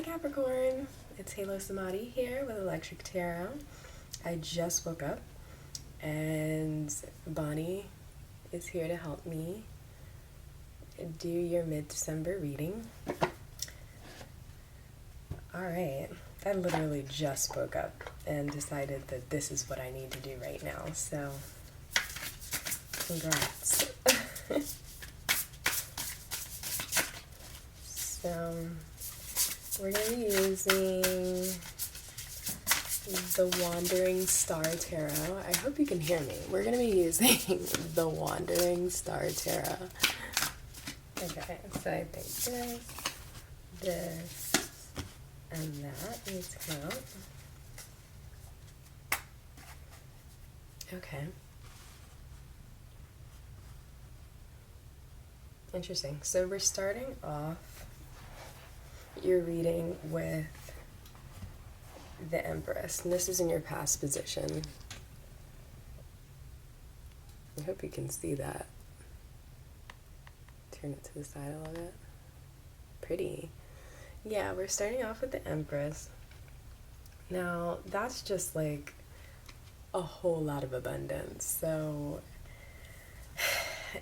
Capricorn, it's Halo Samadhi here with Electric Tarot. I just woke up and Bonnie is here to help me do your mid-December reading. Alright, I literally just woke up and decided that this is what I need to do right now, so congrats. So we're going to be using the Wandering Star Tarot. I hope you can hear me. We're going to be using the Wandering Star Tarot. Okay, so I think this, and that needs to come out. Okay. Interesting. So we're starting off your reading with the Empress, and this is in your past position. I hope you can see that. Turn it to the side a little bit. Pretty. Yeah, we're starting off with the Empress. Now, that's just like a whole lot of abundance. So,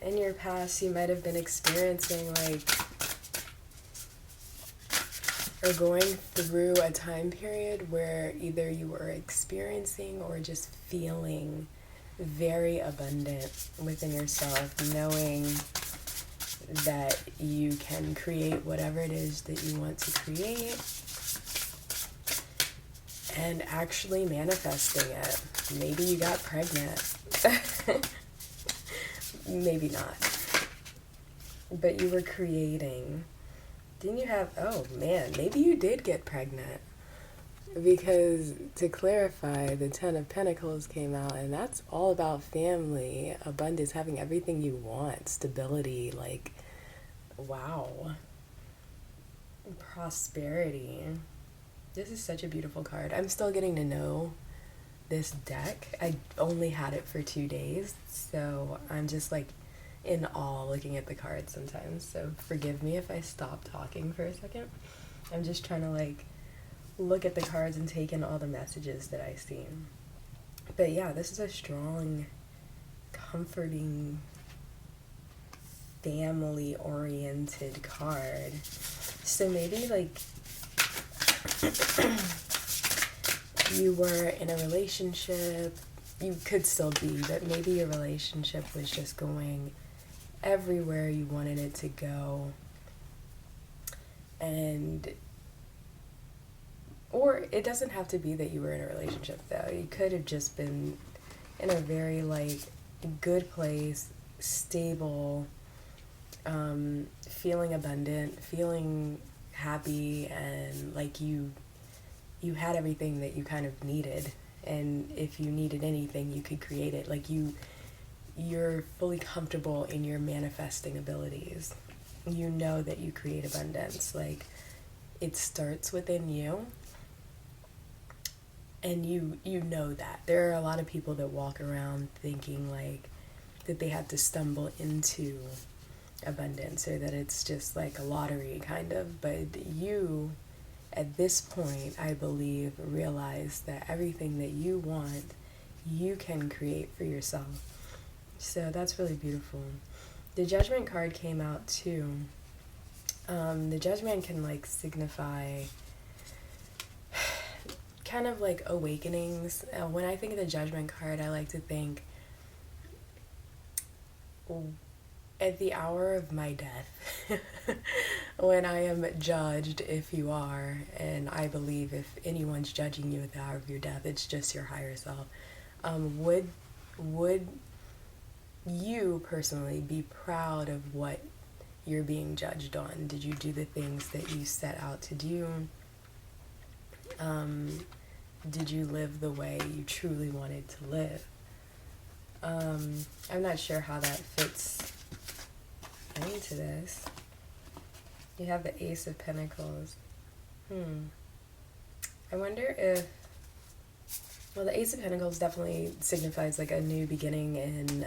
in your past, you might have been experiencing or going through a time period where either you were experiencing or just feeling very abundant within yourself, knowing that you can create whatever it is that you want to create, and actually manifesting it. Maybe you got pregnant. Maybe not. But you were creating. Didn't you have, oh man, maybe you did get pregnant. Because to clarify, the Ten of Pentacles came out, and that's all about family, abundance, having everything you want, stability, wow. Prosperity. This is such a beautiful card. I'm still getting to know this deck. I only had it for 2 days, so I'm just in awe looking at the cards sometimes, so forgive me if I stop talking for a second. I'm just trying to look at the cards and take in all the messages that I see. But yeah, this is a strong, comforting, family-oriented card. So maybe you were in a relationship, you could still be, but maybe your relationship was just going everywhere you wanted it to go, or it doesn't have to be that you were in a relationship though. You could have just been in a very good place, stable, feeling abundant, feeling happy, and you had everything that you kind of needed, and if you needed anything you could create it. You're fully comfortable in your manifesting abilities. You know that you create abundance. It starts within you, and you know that. There are a lot of people that walk around thinking that they have to stumble into abundance, or that it's just a lottery kind of, but you at this point, I believe, realize that everything that you want, you can create for yourself. So that's really beautiful. The Judgment card came out too. The Judgment can signify kind of awakenings. When I think of the Judgment card, I like to think at the hour of my death, when I am judged, if you are, and I believe if anyone's judging you at the hour of your death, it's just your higher self. Would you personally be proud of what you're being judged on? Did you do the things that you set out to do? Did you live the way you truly wanted to live? I'm not sure how that fits into this. You have the Ace of Pentacles. I wonder if, well, the Ace of Pentacles definitely signifies a new beginning in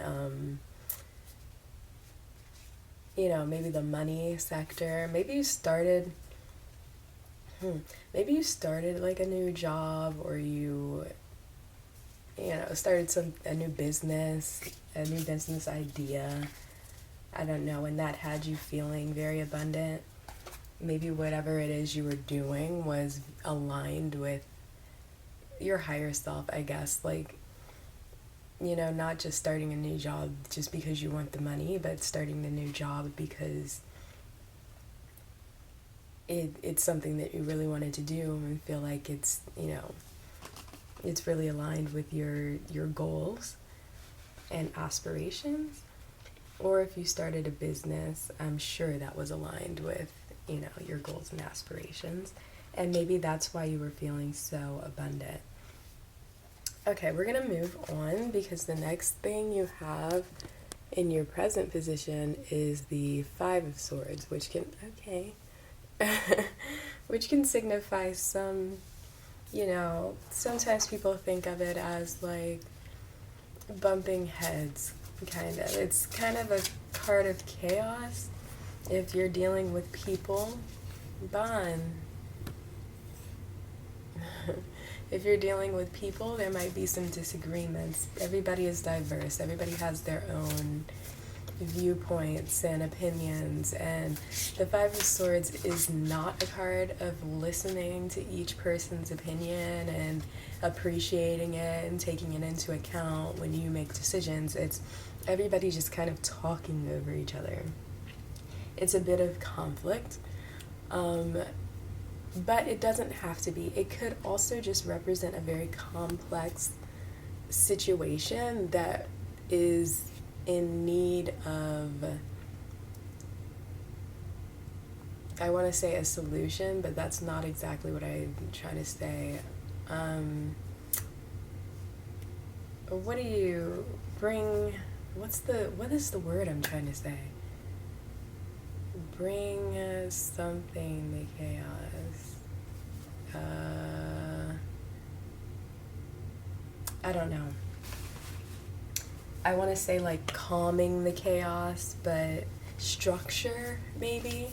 maybe the money sector. Maybe you started Maybe you started like a new job, or you know, started a new business idea. I don't know, and that had you feeling very abundant. Maybe whatever it is you were doing was aligned with your higher self, I guess. Like, you know, not just starting a new job just because you want the money, but starting the new job because it's something that you really wanted to do and feel like it's, you know, it's really aligned with your goals and aspirations. Or if you started a business, I'm sure that was aligned with, you know, your goals and aspirations. And maybe that's why you were feeling so abundant. Okay, we're going to move on because the next thing you have in your present position is the Five of Swords, which can, which can signify some, you know, sometimes people think of it as like bumping heads, kind of. It's kind of a card of chaos if you're dealing with people. Bond. If you're dealing with people, there might be some disagreements. Everybody is diverse. Everybody has their own viewpoints and opinions, and the Five of Swords is not a card of listening to each person's opinion and appreciating it and taking it into account when you make decisions. It's everybody just kind of talking over each other. It's a bit of conflict, but it doesn't have to be. It could also just represent a very complex situation that is in need of, I want to say a solution, but that's not exactly what I'm trying to say. What do you bring? What is the word I'm trying to say? Bring something to chaos. I don't know. I want to say like calming the chaos, but structure maybe.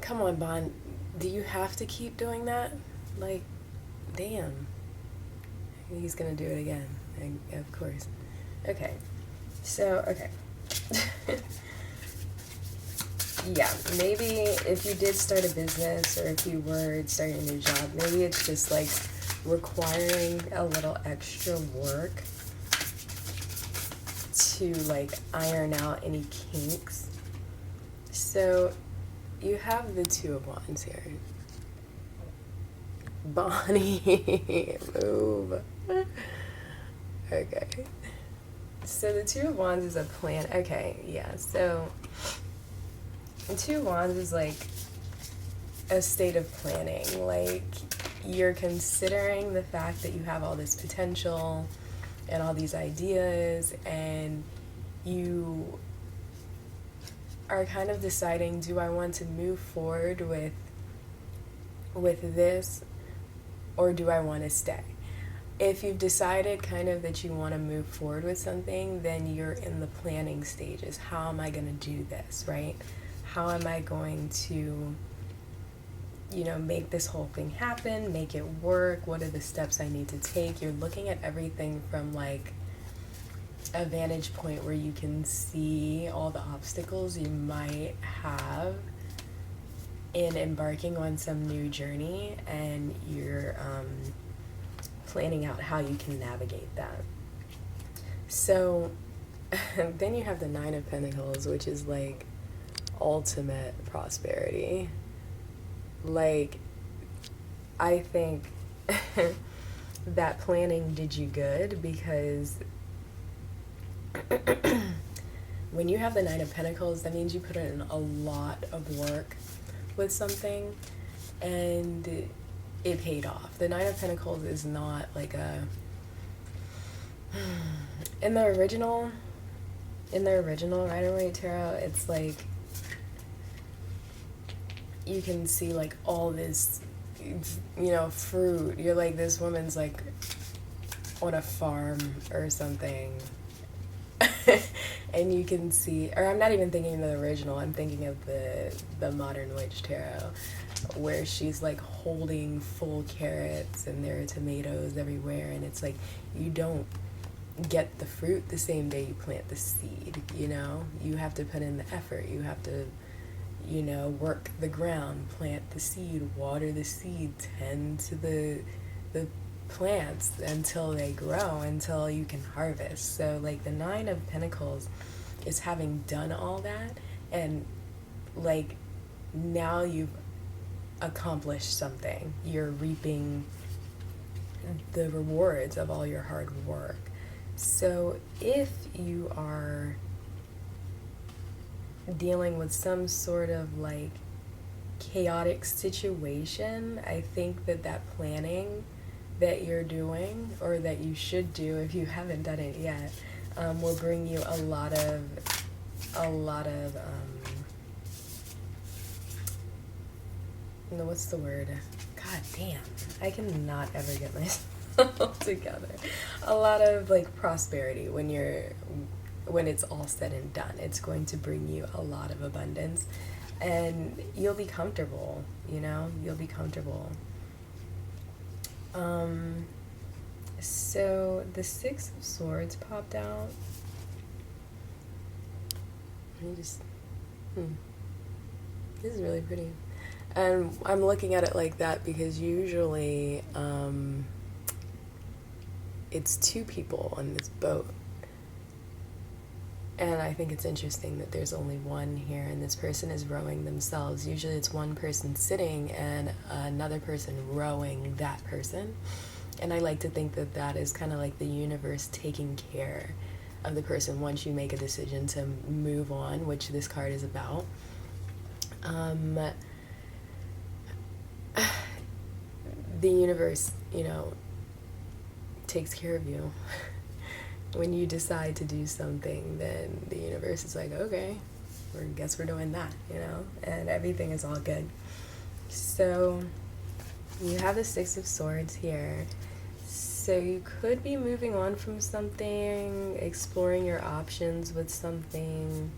Come on, Bond. Do you have to keep doing that? Like, damn. He's gonna do it again. Of course. Okay. So, okay. Yeah, maybe if you did start a business or if you were starting a new job, maybe it's just like requiring a little extra work to like iron out any kinks. So you have the Two of Wands here. Bonnie, move. Okay. So the Two of Wands is a plan. Okay, yeah. So the Two of Wands is like a state of planning. Like you're considering the fact that you have all this potential and all these ideas, and you are kind of deciding, do I want to move forward with this, or do I want to stay? If you've decided kind of that you want to move forward with something, then you're in the planning stages. How am I going to do this, right? How am I going to, you know, make this whole thing happen, make it work? What are the steps I need to take? You're looking at everything from like a vantage point where you can see all the obstacles you might have in embarking on some new journey, and you're planning out how you can navigate that. So then you have the Nine of Pentacles, which is like ultimate prosperity. Like, I think that planning did you good, because when you have the Nine of Pentacles, that means you put in a lot of work with something and it paid off. The Nine of Pentacles is not like a, in the original Rider-Waite Tarot, it's like you can see like all this, you know, fruit. You're like, this woman's like on a farm or something. And you can see, or I'm not even thinking of the original, I'm thinking of the modern Witch Tarot. where she's like holding full carrots and there are tomatoes everywhere, and it's like you don't get the fruit the same day you plant the seed, you know? You have to put in the effort. You have to, you know, work the ground, plant the seed, water the seed, tend to the plants until they grow, until you can harvest. So like the Nine of Pentacles is having done all that, and like now you've accomplished something. You're reaping the rewards of all your hard work. So if you are dealing with some sort of like chaotic situation, I think that planning that you're doing, or that you should do if you haven't done it yet, will bring you a lot of what's the word? God damn, I cannot ever get myself together. A lot of like prosperity when it's all said and done. It's going to bring you a lot of abundance, and you'll be comfortable, you know? You'll be comfortable. So the Six of Swords popped out. Let me just, this is really pretty. And I'm looking at it like that because usually it's two people on this boat. And I think it's interesting that there's only one here, and this person is rowing themselves. Usually it's one person sitting and another person rowing that person. And I like to think that that is kind of like the universe taking care of the person once you make a decision to move on, which this card is about. The universe, you know, takes care of you. When you decide to do something, then the universe is like, okay, I guess we're doing that, you know, and everything is all good. So you have the Six of Swords here. So you could be moving on from something, exploring your options with something.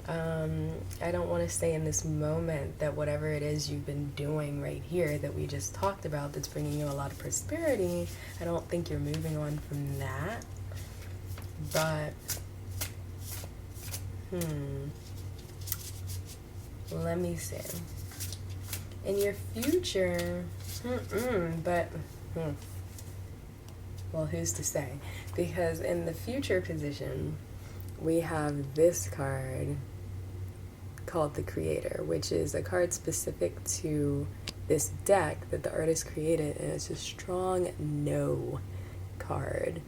I don't want to say in this moment that whatever it is you've been doing right here that we just talked about that's bringing you a lot of prosperity, I don't think you're moving on from that. But, let me see. In your future, well, who's to say? Because in the future position, we have this card called the Creator, which is a card specific to this deck that the artist created, and it's a strong no card.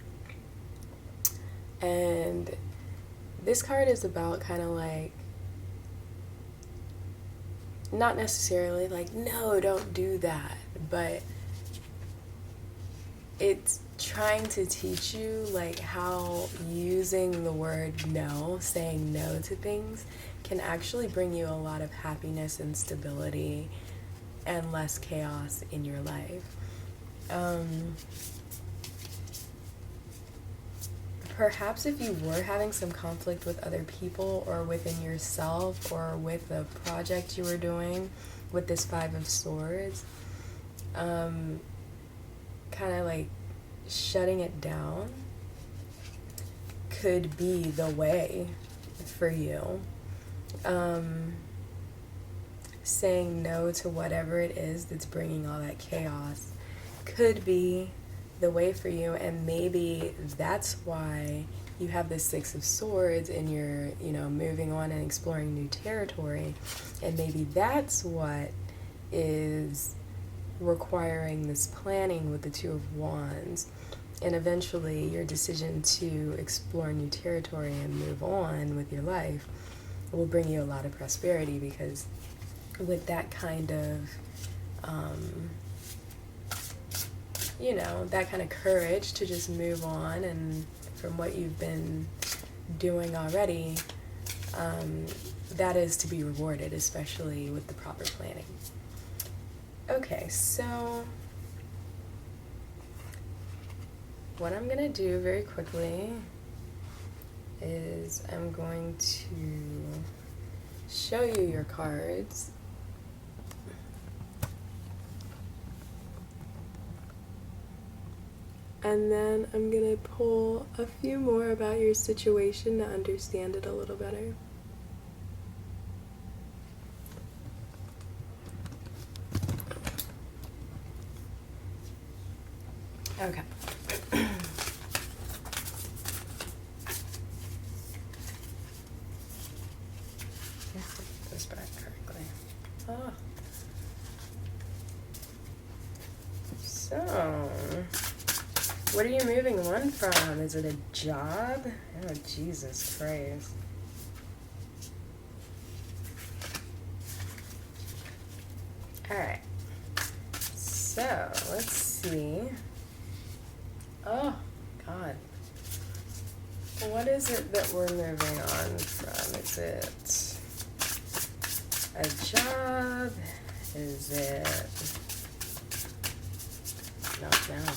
And this card is about kind of like, not necessarily like, no, don't do that, but it's trying to teach you like how using the word no, saying no to things, can actually bring you a lot of happiness and stability and less chaos in your life. Perhaps if you were having some conflict with other people or within yourself or with a project you were doing with this Five of Swords, kind of like shutting it down could be the way for you. Saying no to whatever it is that's bringing all that chaos could be the way for you, and maybe that's why you have this Six of Swords and you're, you know, moving on and exploring new territory, and maybe that's what is requiring this planning with the Two of Wands, and eventually your decision to explore new territory and move on with your life will bring you a lot of prosperity, because with that kind of you know, that kind of courage to just move on and from what you've been doing already, that is to be rewarded, especially with the proper planning. Okay, so what I'm going to do very quickly is I'm going to show you your cards. And then I'm gonna pull a few more about your situation to understand it a little better. Okay. This back correctly. Oh. So, what are you moving on from? Is it a job? Oh, Jesus Christ. Alright. So, let's see. Oh, God. What is it that we're moving on from? Is it a job? Is it... Not now.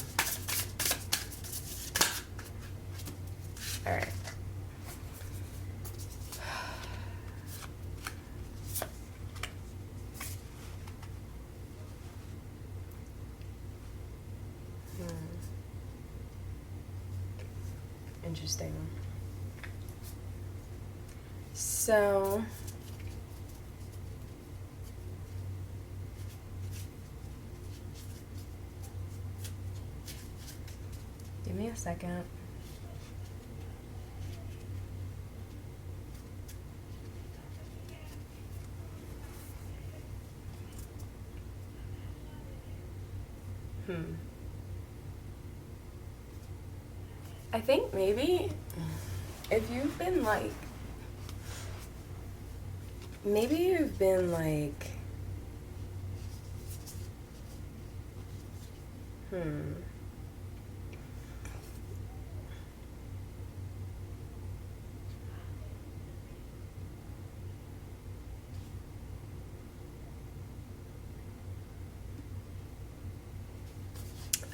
Alright. Interesting. So, give me a second. I think maybe if you've been like, maybe you've been like,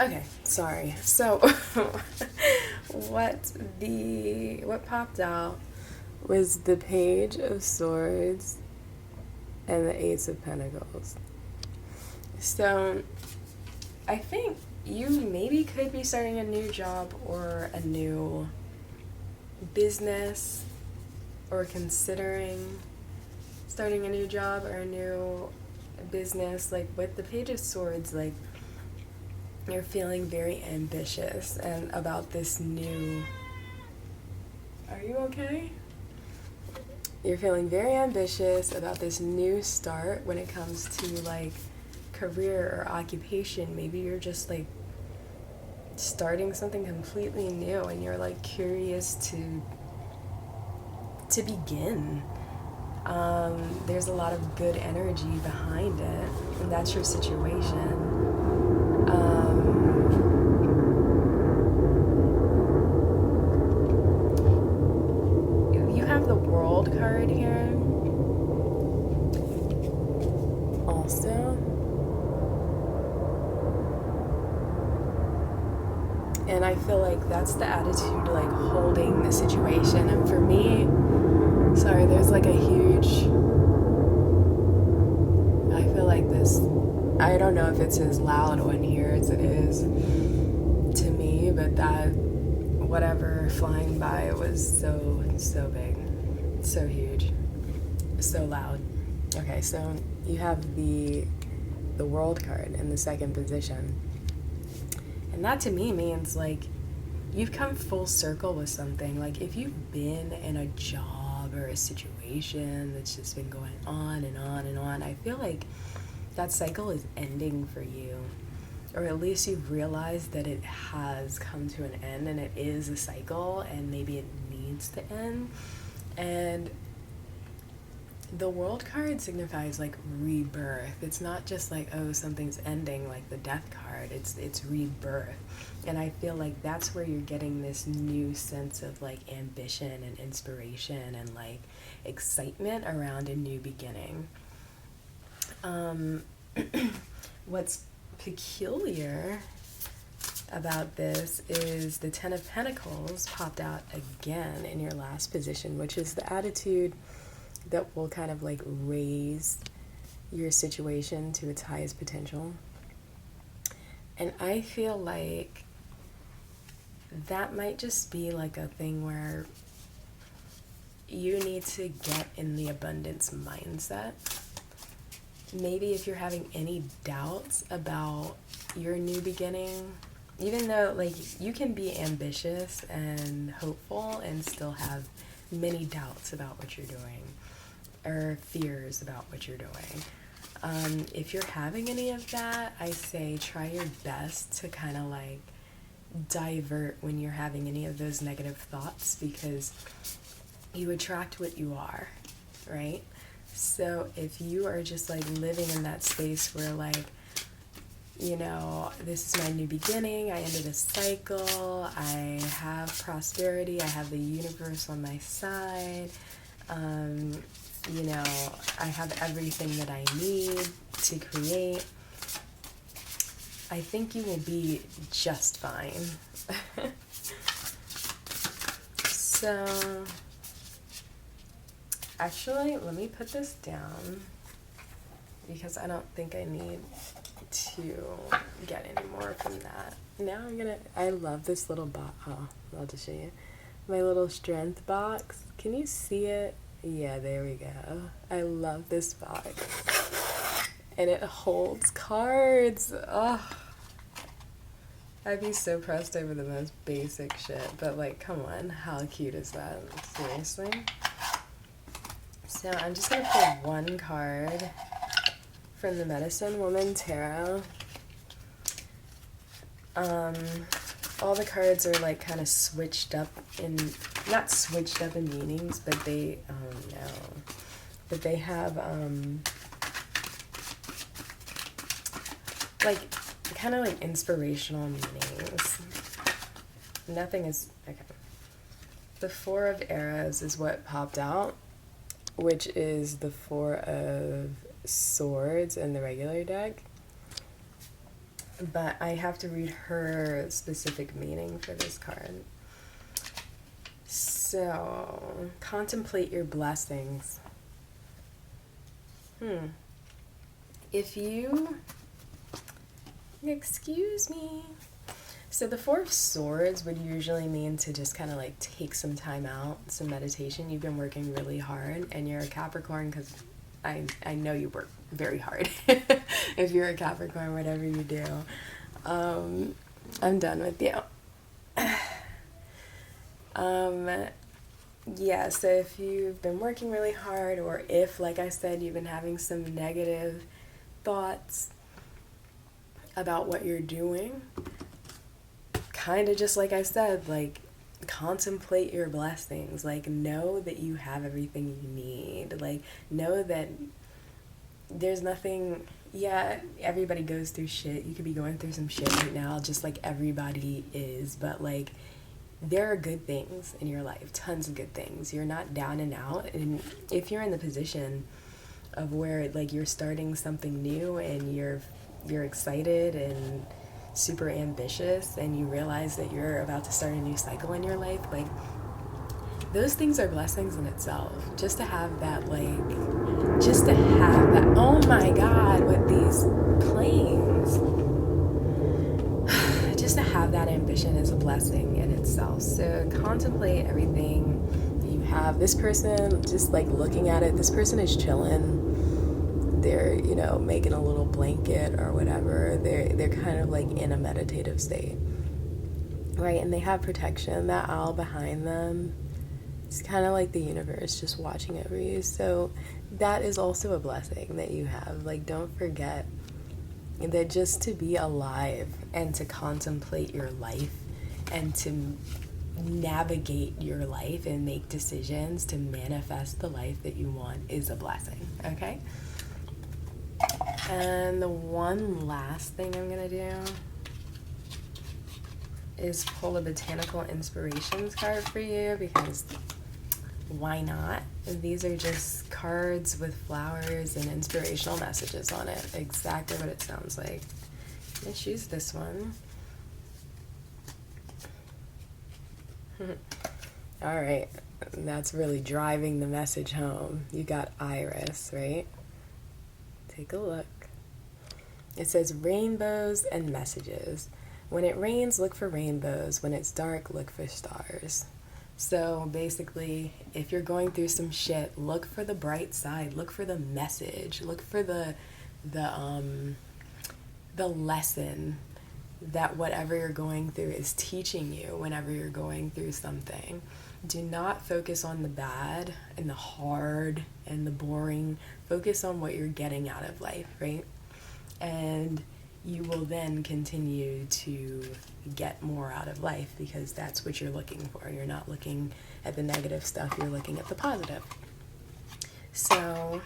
Okay, sorry. So, what popped out was the Page of Swords and the Ace of Pentacles. So, I think you maybe could be starting a new job or a new business, or considering starting a new job or a new business. Like with the Page of Swords, like you're feeling very ambitious and about this new... Are you okay? You're feeling very ambitious about this new start when it comes to like career or occupation. Maybe you're just like starting something completely new and you're like curious to begin. There's a lot of good energy behind it, and that's your situation. You have the World card here also, and I feel like that's the attitude, like holding the situation. And for me, sorry, there's like a huge, I feel like this, I don't know if it's as loud on here as it is to me, but that whatever flying by was so big, so huge, so loud. Okay, so you have the World card in the second position, and that to me means like you've come full circle with something. Like if you've been in a job or a situation that's just been going on and on and on, I feel like that cycle is ending for you, or at least you've realized that it has come to an end and it is a cycle and maybe it needs to end. And the World card signifies like rebirth. It's not just like, oh, something's ending, like the Death card. It's rebirth. And I feel like that's where you're getting this new sense of like ambition and inspiration and like excitement around a new beginning. What's peculiar about this is the Ten of Pentacles popped out again in your last position, which is the attitude that will kind of like raise your situation to its highest potential. And I feel like that might just be like a thing where you need to get in the abundance mindset. Maybe if you're having any doubts about your new beginning, even though like you can be ambitious and hopeful and still have many doubts about what you're doing or fears about what you're doing. If you're having any of that, I say try your best to kind of like divert when you're having any of those negative thoughts, because you attract what you are, right? So if you are just like living in that space where like, you know, this is my new beginning, I ended a cycle, I have prosperity, I have the universe on my side, you know, I have everything that I need to create, I think you will be just fine. So, actually, let me put this down because I don't think I need to get any more from that. Now I love this little box. Oh, I'll just show you. My little strength box. Can you see it? Yeah, there we go. I love this box. And it holds cards. Oh, I'd be so pressed over the most basic shit. But like, come on, how cute is that? Seriously? So I'm just gonna pull one card from the Medicine Woman Tarot. All the cards are like kind of switched up in, not switched up in meanings, but they, but they have like kind of like inspirational meanings. Nothing is, okay. The Four of Arrows is what popped out, which is the Four of Swords in the regular deck. But I have to read her specific meaning for this card. So, contemplate your blessings. If you, excuse me. So the Four of Swords would usually mean to just kind of like take some time out, some meditation. You've been working really hard and you're a Capricorn, because I know you work very hard. If you're a Capricorn, whatever you do. I'm done with you. Yeah, so if you've been working really hard, or if, like I said, you've been having some negative thoughts about what you're doing, kind of just like I said, like, contemplate your blessings. Like, know that you have everything you need. Like, know that there's nothing, yeah, everybody goes through shit. You could be going through some shit right now, just like everybody is, but like, there are good things in your life, tons of good things. You're not down and out, and if you're in the position of where like you're starting something new and you're excited and super ambitious, and you realize that you're about to start a new cycle in your life, like, those things are blessings in itself. Just to have that, like, just to have that, oh my God, with these planes. Just to have that ambition is a blessing in itself. So contemplate everything that you have. This person, just like looking at it, this person is chilling. They're, you know, making a little blanket or whatever. They're kind of like in a meditative state, right? And they have protection. That owl behind them, it's kind of like the universe just watching over you. So that is also a blessing that you have. Like, don't forget that just to be alive and to contemplate your life and to navigate your life and make decisions to manifest the life that you want is a blessing, okay? And the one last thing I'm gonna do is pull a Botanical Inspirations card for you, because why not? These are just cards with flowers and inspirational messages on it. Exactly what it sounds like. Let's choose this one. All right, that's really driving the message home. You got Iris, right? Take a look. It says rainbows and messages. when it rains, look for rainbows. When it's dark, look for stars. So basically, if you're going through some shit, look for the bright side. Look for the message. Look for the lesson that whatever you're going through is teaching you whenever you're going through something. Do not focus on the bad and the hard and the boring. Focus on what you're getting out of life, right? And you will then continue to get more out of life because that's what you're looking for. You're not looking at the negative stuff, you're looking at the positive. So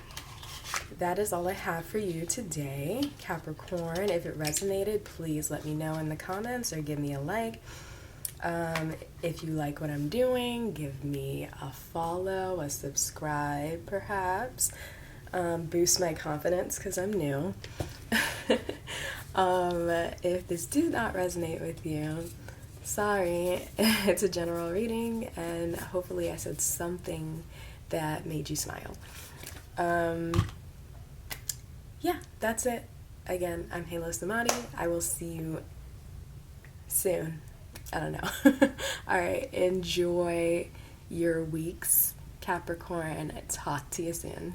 that is all I have for you today, Capricorn. If it resonated, please let me know in the comments or give me a like. If you like what I'm doing, give me a follow, a subscribe perhaps. Boost my confidence because I'm new. If this did not resonate with you, sorry. It's a general reading and hopefully I said something that made you smile. Yeah, that's it. Again, I'm Halo Samadi. I will see you soon. I don't know. Alright, enjoy your weeks, Capricorn. Talk to you soon.